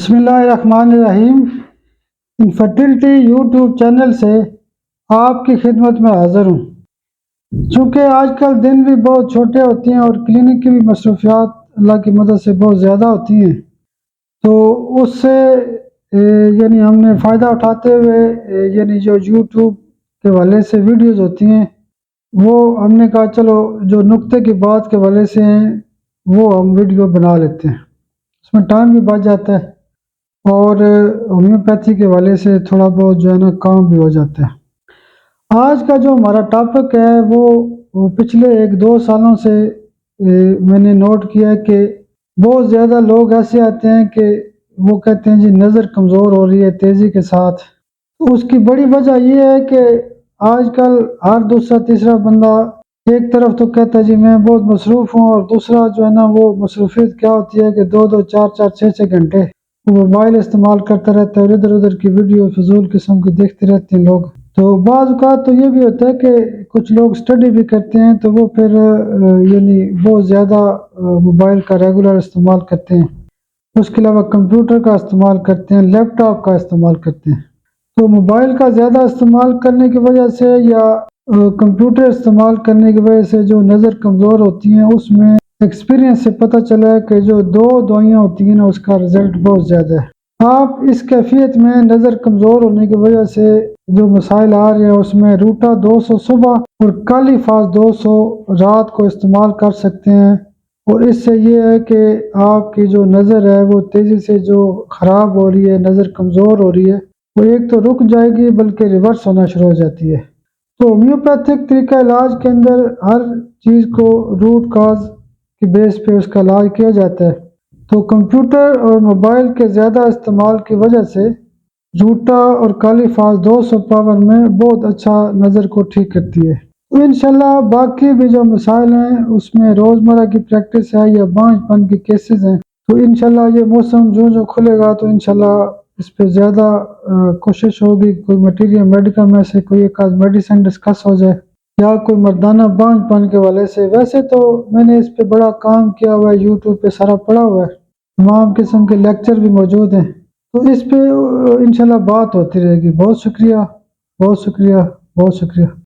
بسم اللہ الرحمن الرحیم۔ انفرٹیلٹی یوٹیوب چینل سے آپ کی خدمت میں حاضر ہوں۔ چونکہ آج کل دن بھی بہت چھوٹے ہوتے ہیں اور کلینک کی بھی مصروفیات اللہ کی مدد سے بہت زیادہ ہوتی ہیں، تو اس سے ہم نے فائدہ اٹھاتے ہوئے جو یوٹیوب کے حوالے سے ویڈیوز ہوتی ہیں وہ ہم نے کہا چلو جو نقطے کی بات کے حوالے سے ہیں وہ ہم ویڈیو بنا لیتے ہیں، اس میں ٹائم بھی بچ جاتا ہے اور ہومیوپیتھی کے حوالے سے تھوڑا بہت کام بھی ہو جاتا ہے۔ آج کا جو ہمارا ٹاپک ہے وہ پچھلے 1-2 سالوں سے میں نے نوٹ کیا ہے کہ بہت زیادہ لوگ ایسے آتے ہیں کہ وہ کہتے ہیں جی نظر کمزور ہو رہی ہے تیزی کے ساتھ۔ اس کی بڑی وجہ یہ ہے کہ آج کل ہر دوسرا تیسرا بندہ ایک طرف تو کہتا ہے جی میں بہت مصروف ہوں، اور دوسرا وہ مصروفیت کیا ہوتی ہے کہ 2-2 4-4 6-6 گھنٹے موبائل استعمال کرتا رہتا ہے اور ادھر ادھر کی ویڈیو فضول قسم کی دیکھتے رہتے ہیں لوگ۔ تو بعض اوقات تو یہ بھی ہوتا ہے کہ کچھ لوگ سٹڈی بھی کرتے ہیں تو وہ پھر بہت زیادہ موبائل کا ریگولر استعمال کرتے ہیں، اس کے علاوہ کمپیوٹر کا استعمال کرتے ہیں، لیپ ٹاپ کا استعمال کرتے ہیں۔ تو موبائل کا زیادہ استعمال کرنے کی وجہ سے یا کمپیوٹر استعمال کرنے کی وجہ سے جو نظر کمزور ہوتی ہیں، اس میں ایکسپیرینس سے پتہ چلا ہے کہ جو 2 دوائیاں ہوتی ہیں نا اس کا رزلٹ بہت زیادہ ہے۔ آپ اس کیفیت میں نظر کمزور ہونے کی وجہ سے جو مسائل آ رہے ہیں اس میں روٹا 200 صبح اور کالی فاس 200 رات کو استعمال کر سکتے ہیں، اور اس سے یہ ہے کہ آپ کی جو نظر ہے وہ تیزی سے جو خراب ہو رہی ہے، نظر کمزور ہو رہی ہے، وہ ایک تو رک جائے گی بلکہ ریورس ہونا شروع ہو جاتی ہے۔ تو ہومیوپیتھک طریقہ علاج کے اندر ہر چیز کو روٹ کاز کی بیس پہ اس کا علاج کیا جاتا ہے۔ تو کمپیوٹر اور موبائل کے زیادہ استعمال کی وجہ سے روٹا اور کالی فاس 200 پاور میں بہت اچھا نظر کو ٹھیک کرتی ہے۔ تو انشاءاللہ باقی بھی جو مسائل ہیں اس میں روزمرہ کی پریکٹس ہے یا بانجھ پن کی کیسز ہیں، تو انشاءاللہ یہ موسم جو کھلے گا تو انشاءاللہ اس پہ زیادہ کوشش ہوگی، کوئی مٹیریل میڈیکل میں سے کوئی ایک آدھ میڈیسن ڈسکس ہو جائے یا کوئی مردانہ بانجھ پن کے حوالے سے۔ ویسے تو میں نے اس پہ بڑا کام کیا ہوا ہے، یوٹیوب پہ سارا پڑا ہوا ہے، تمام قسم کے لیکچر بھی موجود ہیں، تو اس پہ انشاءاللہ بات ہوتی رہے گی۔ بہت شکریہ، بہت شکریہ، بہت شکریہ۔